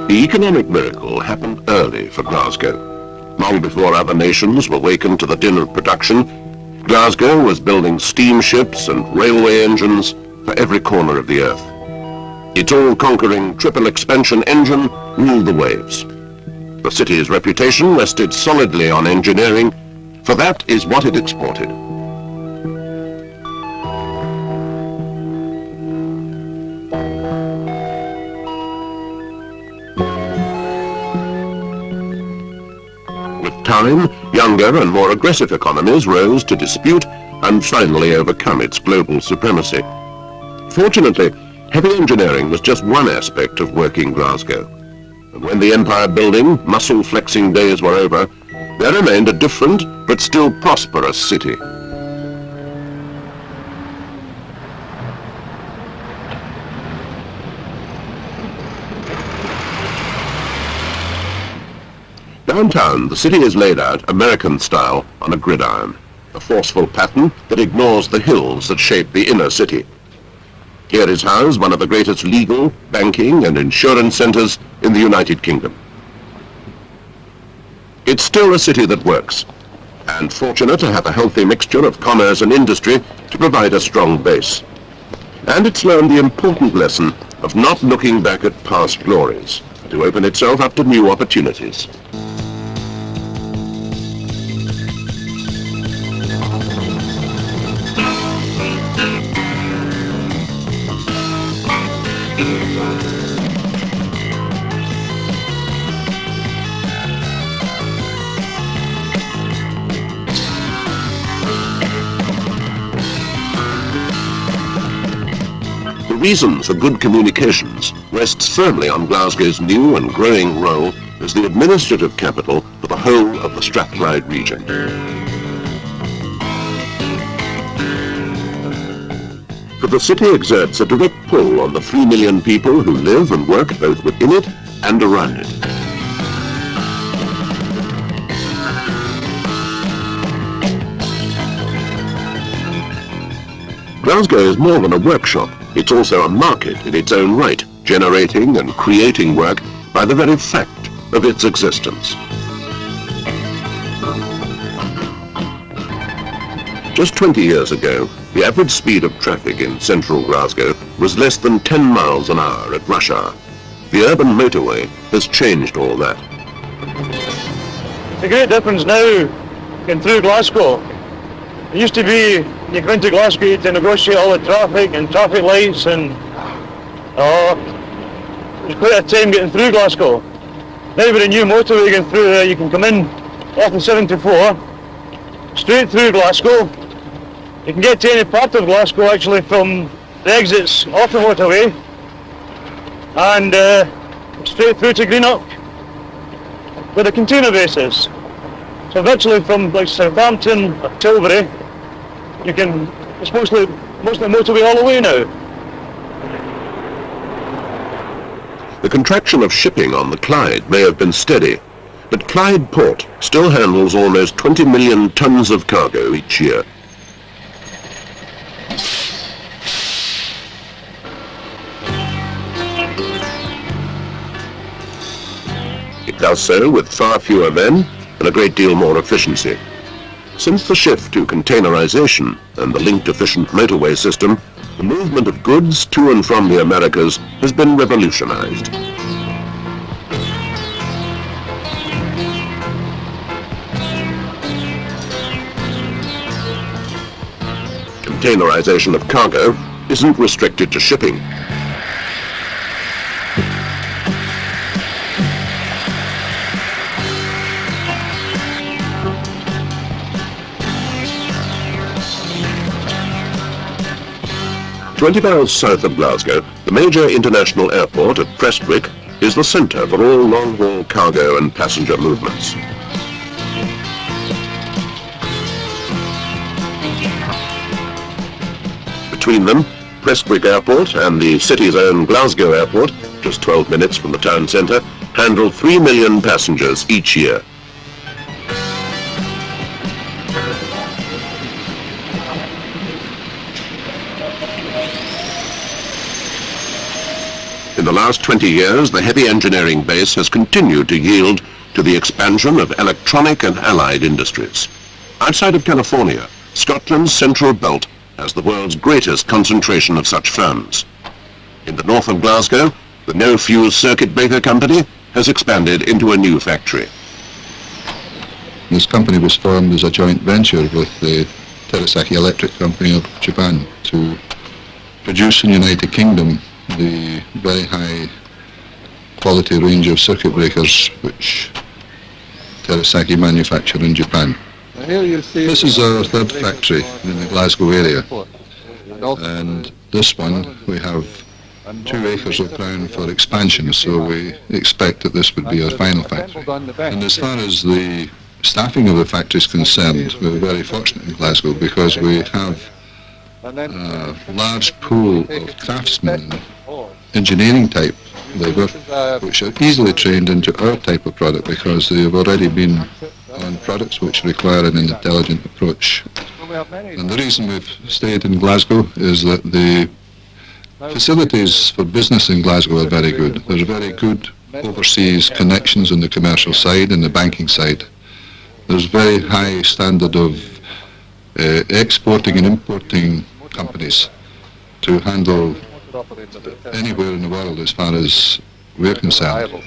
The economic miracle happened early for Glasgow. Long before other nations were wakened to the din of production, Glasgow was building steamships and railway engines for every corner of the earth. Its all-conquering triple expansion engine ruled the waves. The city's reputation rested solidly on engineering, for that is what it exported. With time, younger and more aggressive economies rose to dispute and finally overcome its global supremacy. Fortunately, heavy engineering was just one aspect of working Glasgow. And when the empire-building, muscle-flexing days were over, there remained a different but still prosperous city. Downtown, the city is laid out American style on a gridiron, a forceful pattern that ignores the hills that shape the inner city. Here is housed one of the greatest legal, banking and insurance centers in the United Kingdom. It's still a city that works, and fortunate to have a healthy mixture of commerce and industry to provide a strong base. And it's learned the important lesson of not looking back at past glories, to open itself up to new opportunities. The reason for good communications rests firmly on Glasgow's new and growing role as the administrative capital for the whole of the Strathclyde region. For the city exerts a direct pull on the 3 million people who live and work both within it and around it. Glasgow is more than a workshop. It's also a market in its own right, generating and creating work by the very fact of its existence. Just 20 years ago, the average speed of traffic in central Glasgow was less than 10 miles an hour at rush hour. The urban motorway has changed all that. It's a great difference now going through Glasgow. It used to be you go into Glasgow to negotiate all the traffic and traffic lights, and it was quite a time getting through Glasgow. Now with a new motorway going through there, you can come in off the 74, straight through Glasgow. You can get to any part of Glasgow actually from the exits off the motorway, and straight through to Greenock with a container basis. So virtually from like Southampton or Tilbury, you can, it's mostly motorway all the way now. The contraction of shipping on the Clyde may have been steady, but Clyde Port still handles almost 20 million tons of cargo each year. It does so with far fewer men and a great deal more efficiency. Since the shift to containerization and the linked efficient motorway system, the movement of goods to and from the Americas has been revolutionized. Containerization of cargo isn't restricted to shipping. "20 miles south of Glasgow, the major international airport at Prestwick is the centre for all long-haul cargo and passenger movements. Between them, Prestwick Airport and the city's own Glasgow Airport, just 12 minutes from the town centre, handle 3 million passengers each year. In the last 20 years, the heavy engineering base has continued to yield to the expansion of electronic and allied industries. Outside of California, Scotland's Central Belt has the world's greatest concentration of such firms. In the north of Glasgow, the no-fuse circuit breaker company has expanded into a new factory. This company was formed as a joint venture with the Terasaki Electric Company of Japan to produce in the United Kingdom the very high quality range of circuit breakers which Terasaki manufacture in Japan. This is our third factory in the Glasgow area, and this one we have 2 acres of ground for expansion, so we expect that this would be our final factory. And as far as the staffing of the factory is concerned, we're very fortunate in Glasgow because we have a large pool of craftsmen, engineering type labour, which are easily trained into our type of product because they have already been on products which require an intelligent approach. And the reason we've stayed in Glasgow is that the facilities for business in Glasgow are very good. There's very good overseas connections on the commercial side and the banking side. There's very high standard of exporting and importing companies to handle anywhere in the world as far as we're concerned.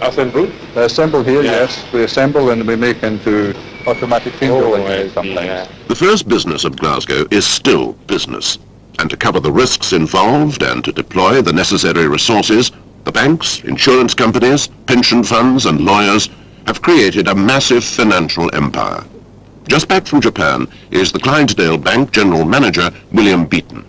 Assembled? Assembled here, yes. We assemble and we make into automatic finger engines sometimes. The first business of Glasgow is still business. And to cover the risks involved and to deploy the necessary resources, the banks, insurance companies, pension funds and lawyers have created a massive financial empire. Just back from Japan is the Clydesdale Bank General Manager, William Beaton.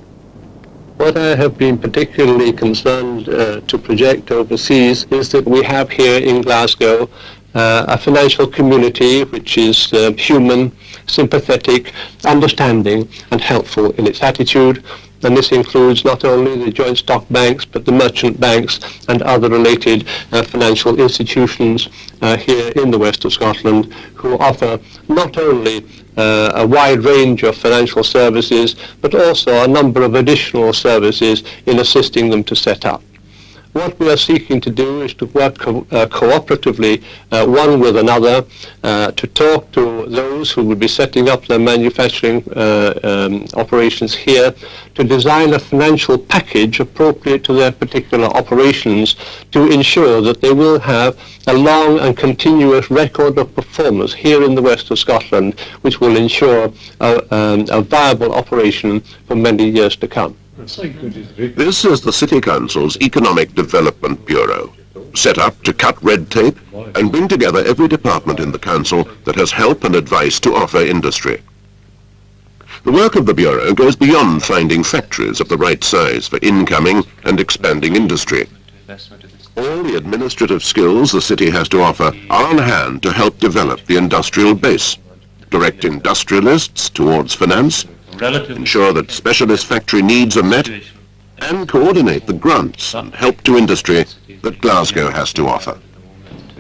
What I have been particularly concerned to project overseas is that we have here in Glasgow a financial community which is human, sympathetic, understanding and helpful in its attitude. And this includes not only the joint stock banks, but the merchant banks and other related financial institutions here in the west of Scotland, who offer not only a wide range of financial services, but also a number of additional services in assisting them to set up. What we are seeking to do is to work cooperatively one with another, to talk to those who will be setting up their manufacturing operations here, to design a financial package appropriate to their particular operations to ensure that they will have a long and continuous record of performance here in the west of Scotland, which will ensure a viable operation for many years to come. This is the City Council's Economic Development Bureau, set up to cut red tape and bring together every department in the council that has help and advice to offer industry. The work of the Bureau goes beyond finding factories of the right size for incoming and expanding industry. All the administrative skills the city has to offer are on hand to help develop the industrial base, direct industrialists towards finance, ensure that specialist factory needs are met, and coordinate the grants and help to industry that Glasgow has to offer.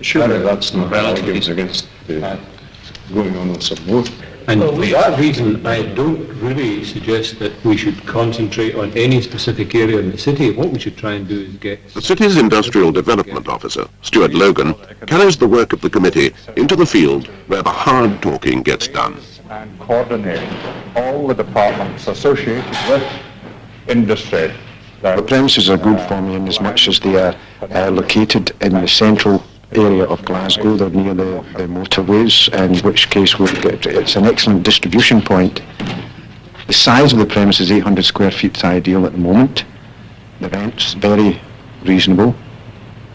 Surely that's not arguments against going on with some more. And for that reason, I don't really suggest that we should concentrate on any specific area in the city. What we should try and do is get... The city's industrial development officer, Stuart Logan, carries the work of the committee into the field where the hard talking gets done. And coordinate all the departments associated with industry. The premises are good for me in as much as they are located in the central area of Glasgow. They're near the motorways, in which case it's an excellent distribution point. The size of the premise is 800 square feet is ideal at the moment. The rent's very reasonable,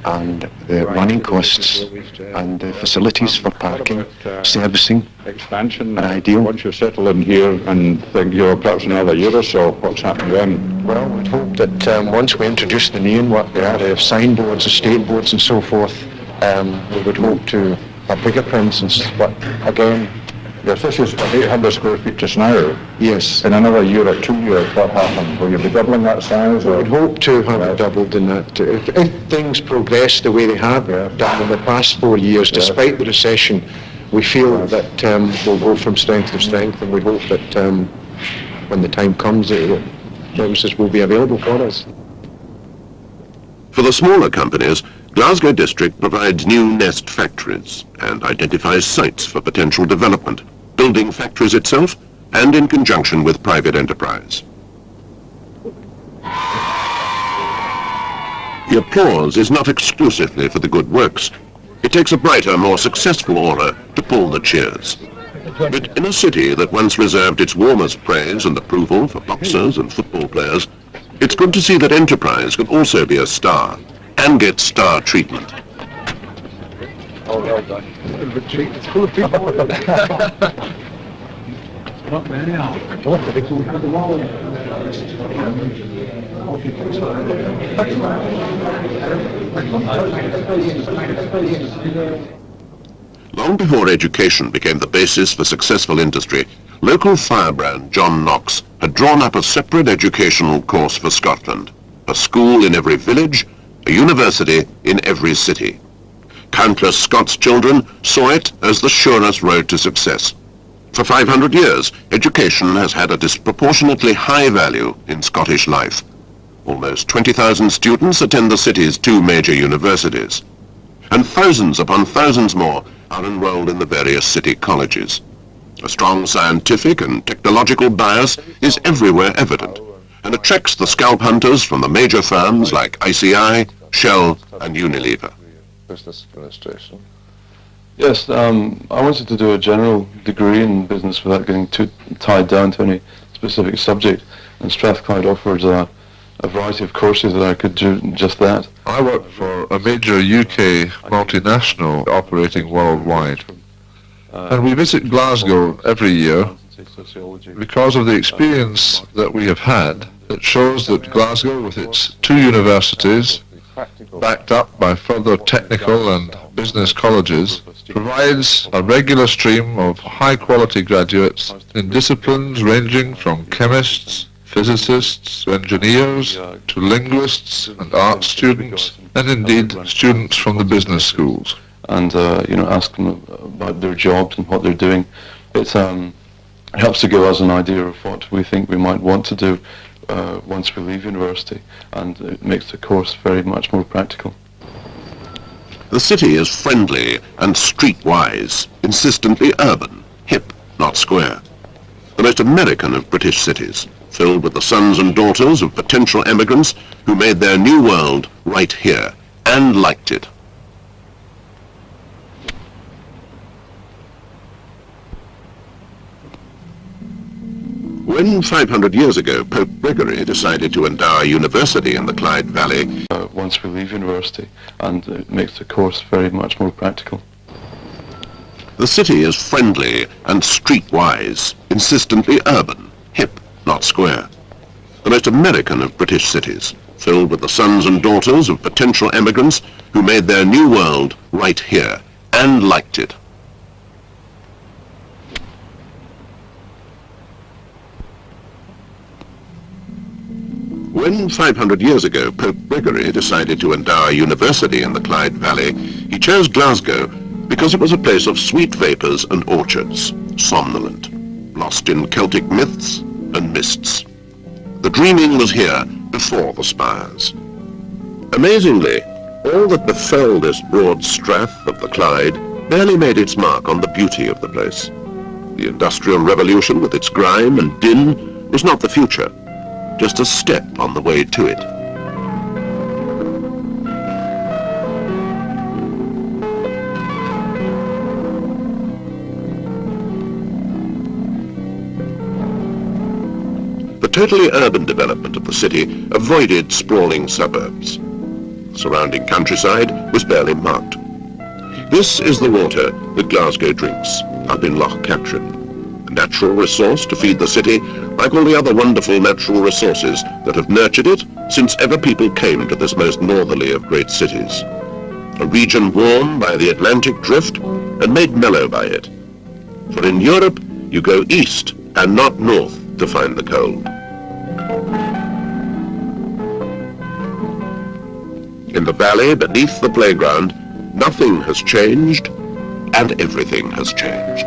and the running costs and the facilities for parking, servicing, expansion are ideal. Once you settle in here and think you're perhaps another year or so, what's happening then? Well, we'd hope that once we introduce the new work, the signboards, estate boards and so forth, we would hope to have bigger premises, but again... Yes, this is 800 square feet just now. Yes. In another year or 2 years, what happens? Will you be doubling that size? We would hope to have it doubled in that. If things progress the way they have done in the past 4 years, despite the recession, we feel that we'll go from strength to strength, and we hope that when the time comes, the premises will be available for us. For the smaller companies, Glasgow District provides new nest factories and identifies sites for potential development, building factories itself and in conjunction with private enterprise. The applause is not exclusively for the good works. It takes a brighter, more successful aura to pull the cheers. But in a city that once reserved its warmest praise and approval for boxers and football players, it's good to see that enterprise can also be a star and get star treatment. Oh, well done. It's full of people. Not many are. Long before education became the basis for successful industry, local firebrand John Knox had drawn up a separate educational course for Scotland, a school in every village, a university in every city. Countless Scots children saw it as the surest road to success. For 500 years, education has had a disproportionately high value in Scottish life. Almost 20,000 students attend the city's two major universities, and thousands upon thousands more are enrolled in the various city colleges. A strong scientific and technological bias is everywhere evident and attracts the scalp hunters from the major firms like ICI, Shell and Unilever. Business administration. Yes, I wanted to do a general degree in business without getting too tied down to any specific subject, and Strathclyde offered a variety of courses that I could do just that. I work for a major UK multinational operating worldwide, and we visit Glasgow every year because of the experience that we have had that shows that Glasgow, with its two universities, backed up by further technical and business colleges, provides a regular stream of high-quality graduates in disciplines ranging from chemists, physicists, engineers, to linguists and art students, and indeed students from the business schools. And ask them about their jobs and what they're doing. It helps to give us an idea of what we think we might want to do once we leave university, and it makes the course very much more practical. The city is friendly and streetwise, insistently urban, hip, not square. The most American of British cities, filled with the sons and daughters of potential emigrants who made their new world right here and liked it. When 500 years ago Pope Gregory decided to endow a university in the Clyde Valley, once we leave university, and it makes the course very much more practical. The city is friendly and streetwise, insistently urban, hip, not square. The most American of British cities, filled with the sons and daughters of potential emigrants who made their new world right here and liked it. When 500 years ago Pope Gregory decided to endow a university in the Clyde Valley, he chose Glasgow because it was a place of sweet vapours and orchards, somnolent, lost in Celtic myths and mists. The dreaming was here before the spires. Amazingly, all that befell this broad strath of the Clyde barely made its mark on the beauty of the place. The Industrial Revolution with its grime and din was not the future, just a step on the way to it. The totally urban development of the city avoided sprawling suburbs. The surrounding countryside was barely marked. This is the water that Glasgow drinks, up in Loch Katrine, a natural resource to feed the city like all the other wonderful natural resources that have nurtured it since ever people came to this most northerly of great cities. A region warmed by the Atlantic drift and made mellow by it. For in Europe, you go east and not north to find the cold. In the valley beneath the playground, nothing has changed and everything has changed.